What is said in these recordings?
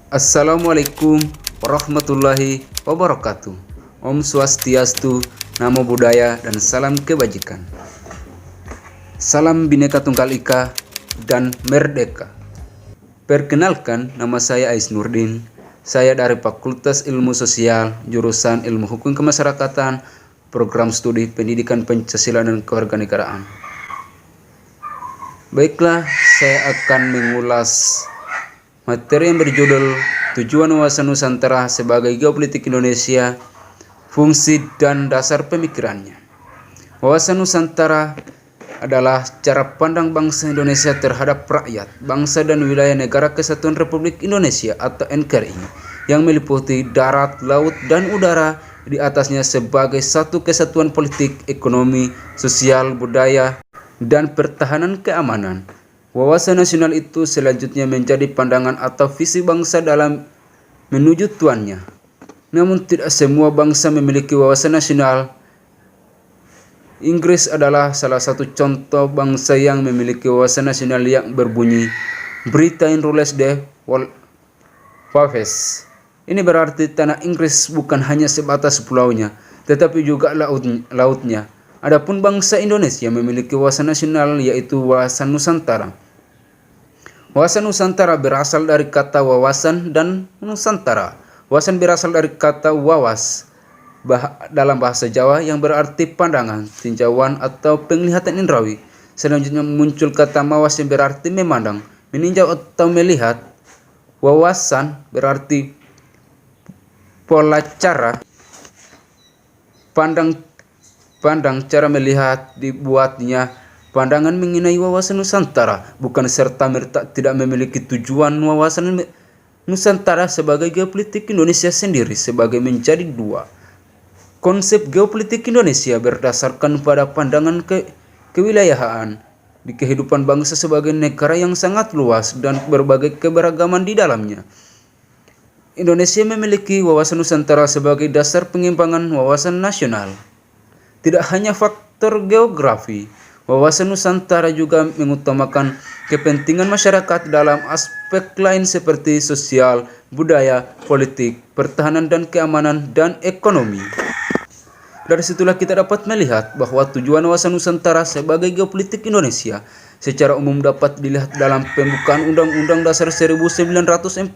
Assalamualaikum warahmatullahi wabarakatuh. Om Swastiastu, Namo Buddhaya, dan salam kebajikan. Salam Bhinneka Tunggal Ika dan Merdeka. Perkenalkan, nama saya Ais Nurdin. Saya dari Fakultas Ilmu Sosial, jurusan Ilmu Hukum Kemasyarakatan, Program Studi Pendidikan Pancasila dan Kewarganegaraan. Baiklah, saya akan mengulas materi yang berjudul Tujuan Wawasan Nusantara sebagai Geopolitik Indonesia, Fungsi dan Dasar Pemikirannya. Wawasan Nusantara adalah cara pandang bangsa Indonesia terhadap rakyat, bangsa dan wilayah Negara Kesatuan Republik Indonesia atau NKRI yang meliputi darat, laut, dan udara di atasnya sebagai satu kesatuan politik, ekonomi, sosial, budaya, dan pertahanan keamanan. Wawasan nasional itu selanjutnya menjadi pandangan atau visi bangsa dalam menuju tuannya. Namun tidak semua bangsa memiliki wawasan nasional. Inggris adalah salah satu contoh bangsa yang memiliki wawasan nasional yang berbunyi Britain rules the waves. Ini berarti tanah Inggris bukan hanya sebatas pulaunya, tetapi juga lautnya. Adapun bangsa Indonesia memiliki wawasan nasional, yaitu wawasan Nusantara. Wawasan Nusantara berasal dari kata wawasan dan Nusantara. Wawasan berasal dari kata wawas dalam bahasa Jawa yang berarti pandangan, tinjauan, atau penglihatan indrawi. Selanjutnya muncul kata mawas yang berarti memandang, meninjau, atau melihat. Wawasan berarti pola cara pandang, cara melihat. Dibuatnya pandangan mengenai wawasan Nusantara bukan serta-merta tidak memiliki tujuan. Wawasan Nusantara sebagai geopolitik Indonesia sendiri sebagai menjadi dua. Konsep geopolitik Indonesia berdasarkan pada pandangan kewilayahan di kehidupan bangsa sebagai negara yang sangat luas dan berbagai keberagaman di dalamnya. Indonesia memiliki wawasan Nusantara sebagai dasar pengembangan wawasan nasional. Tidak hanya faktor geografi, wawasan Nusantara juga mengutamakan kepentingan masyarakat dalam aspek lain seperti sosial, budaya, politik, pertahanan dan keamanan, dan ekonomi. Dari situlah kita dapat melihat bahwa tujuan wawasan Nusantara sebagai geopolitik Indonesia secara umum dapat dilihat dalam pembukaan Undang-Undang Dasar 1945.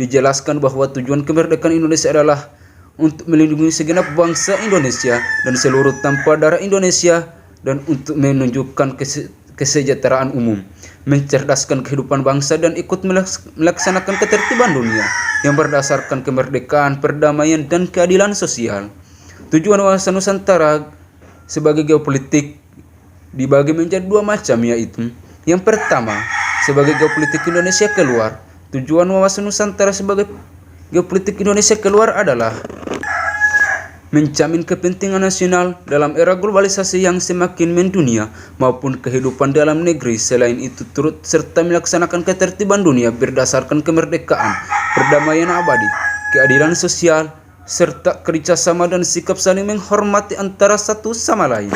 Dijelaskan bahwa tujuan kemerdekaan Indonesia adalah untuk melindungi segenap bangsa Indonesia dan seluruh tanpa darah Indonesia, dan untuk menunjukkan kesejahteraan umum, mencerdaskan kehidupan bangsa, dan ikut melaksanakan ketertiban dunia yang berdasarkan kemerdekaan, perdamaian, dan keadilan sosial. Tujuan wawasan Nusantara sebagai geopolitik dibagi menjadi dua macam, yaitu yang pertama, sebagai geopolitik Indonesia keluar. Tujuan wawasan Nusantara sebagai geopolitik Indonesia keluar adalah menjamin kepentingan nasional dalam era globalisasi yang semakin mendunia maupun kehidupan dalam negeri. Selain itu turut serta melaksanakan ketertiban dunia berdasarkan kemerdekaan, perdamaian abadi, keadilan sosial, serta kerjasama dan sikap saling menghormati antara satu sama lain.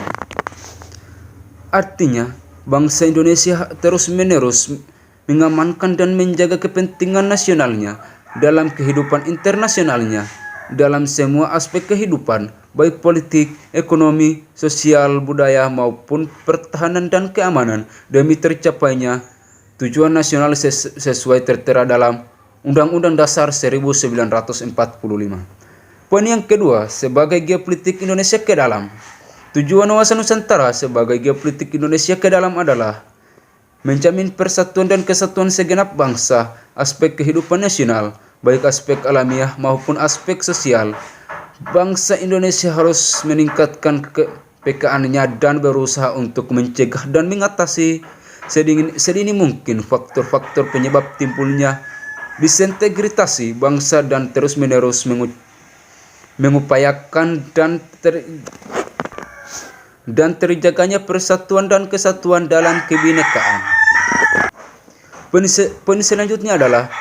Artinya, bangsa Indonesia terus-menerus mengamankan dan menjaga kepentingan nasionalnya dalam kehidupan internasionalnya, dalam semua aspek kehidupan, baik politik, ekonomi, sosial, budaya, maupun pertahanan dan keamanan, demi tercapainya tujuan nasional sesuai tertera dalam Undang-Undang Dasar 1945. Poin yang kedua, sebagai geopolitik Indonesia ke dalam. Tujuan wawasan Nusantara sebagai geopolitik Indonesia ke dalam adalah menjamin persatuan dan kesatuan segenap bangsa, aspek kehidupan nasional, baik aspek alamiah maupun aspek sosial. Bangsa Indonesia harus meningkatkan kepekaannya dan berusaha untuk mencegah dan mengatasi sedini mungkin faktor-faktor penyebab timbulnya disintegritasi bangsa dan terus-menerus mengupayakan dan terjaganya persatuan dan kesatuan dalam kebinekaan. Poin selanjutnya adalah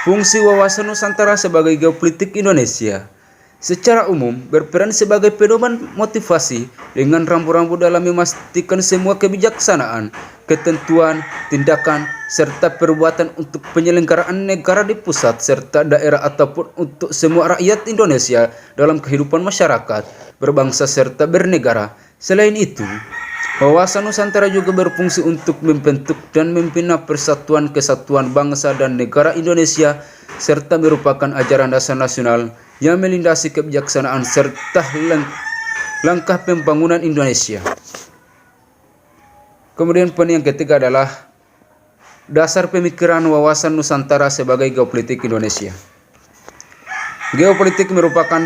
fungsi wawasan Nusantara sebagai geopolitik Indonesia. secara umum berperan sebagai pedoman motivasi dengan rambu-rambu dalam memastikan semua kebijaksanaan, ketentuan, tindakan, serta perbuatan untuk penyelenggaraan negara di pusat serta daerah ataupun untuk semua rakyat Indonesia dalam kehidupan masyarakat, berbangsa serta bernegara. Selain itu, Wawasan Nusantara juga berfungsi untuk membentuk dan membina persatuan kesatuan bangsa dan negara Indonesia serta merupakan ajaran dasar nasional yang melindasi kebijaksanaan serta langkah pembangunan Indonesia. Kemudian poin yang ketiga adalah dasar pemikiran wawasan Nusantara sebagai geopolitik Indonesia. Geopolitik merupakan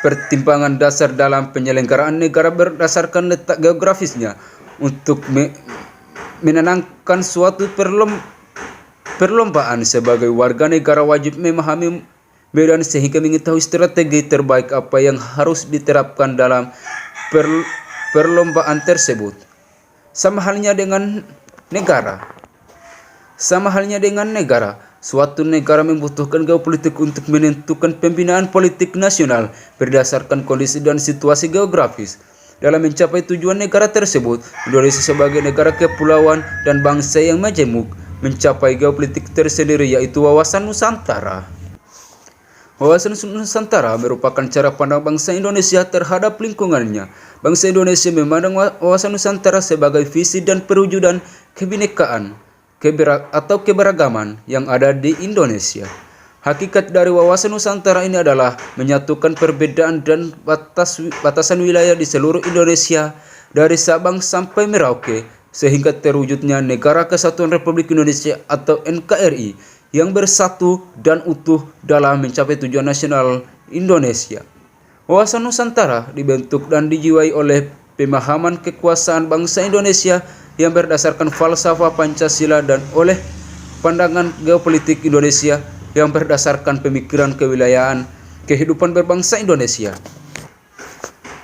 pertimbangan dasar dalam penyelenggaraan negara berdasarkan letak geografisnya untuk menenangkan suatu perlombaan. Sebagai warga negara wajib memahami medan sehingga mengetahui strategi terbaik apa yang harus diterapkan dalam perlombaan tersebut. Sama halnya dengan negara, suatu negara membutuhkan geopolitik untuk menentukan pembinaan politik nasional berdasarkan kondisi dan situasi geografis. Dalam mencapai tujuan negara tersebut, Indonesia sebagai negara kepulauan dan bangsa yang majemuk mencapai geopolitik tersendiri, yaitu wawasan Nusantara. Wawasan Nusantara merupakan cara pandang bangsa Indonesia terhadap lingkungannya. Bangsa Indonesia memandang wawasan Nusantara sebagai visi dan perwujudan kebinekaan atau keberagaman yang ada di Indonesia. Hakikat dari wawasan Nusantara ini adalah menyatukan perbedaan dan batasan wilayah di seluruh Indonesia dari Sabang sampai Merauke sehingga terwujudnya Negara Kesatuan Republik Indonesia atau NKRI yang bersatu dan utuh dalam mencapai tujuan nasional Indonesia. Wawasan Nusantara dibentuk dan dijiwai oleh pemahaman kekuasaan bangsa Indonesia yang berdasarkan falsafah Pancasila dan oleh pandangan geopolitik Indonesia yang berdasarkan pemikiran kewilayahan kehidupan berbangsa Indonesia.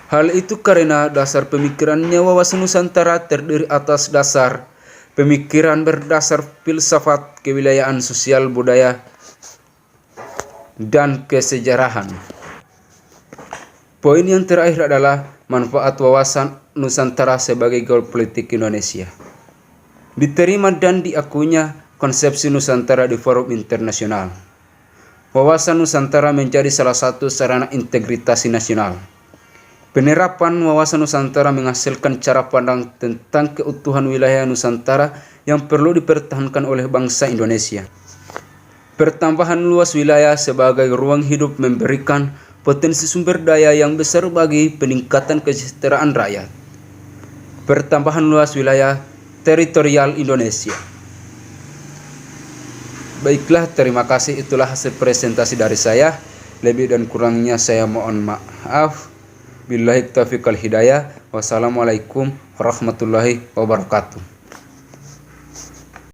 Hal itu karena dasar pemikirannya wawasan Nusantara terdiri atas dasar pemikiran berdasar filsafat kewilayahan, sosial, budaya, dan kesejarahan. Poin yang terakhir adalah manfaat wawasan Nusantara sebagai geopolitik Indonesia. Diterima dan diakuinya konsepsi Nusantara di forum internasional. Wawasan Nusantara menjadi salah satu sarana integrasi nasional. Penerapan wawasan Nusantara menghasilkan cara pandang tentang keutuhan wilayah Nusantara yang perlu dipertahankan oleh bangsa Indonesia. Pertambahan luas wilayah sebagai ruang hidup memberikan potensi sumber daya yang besar bagi peningkatan kesejahteraan rakyat. Pertambahan luas wilayah teritorial Indonesia. Baiklah, terima kasih. Itulah hasil presentasi dari saya. Lebih dan kurangnya saya mohon maaf. Billahi taufiq wal hidayah. Wassalamualaikum warahmatullahi wabarakatuh.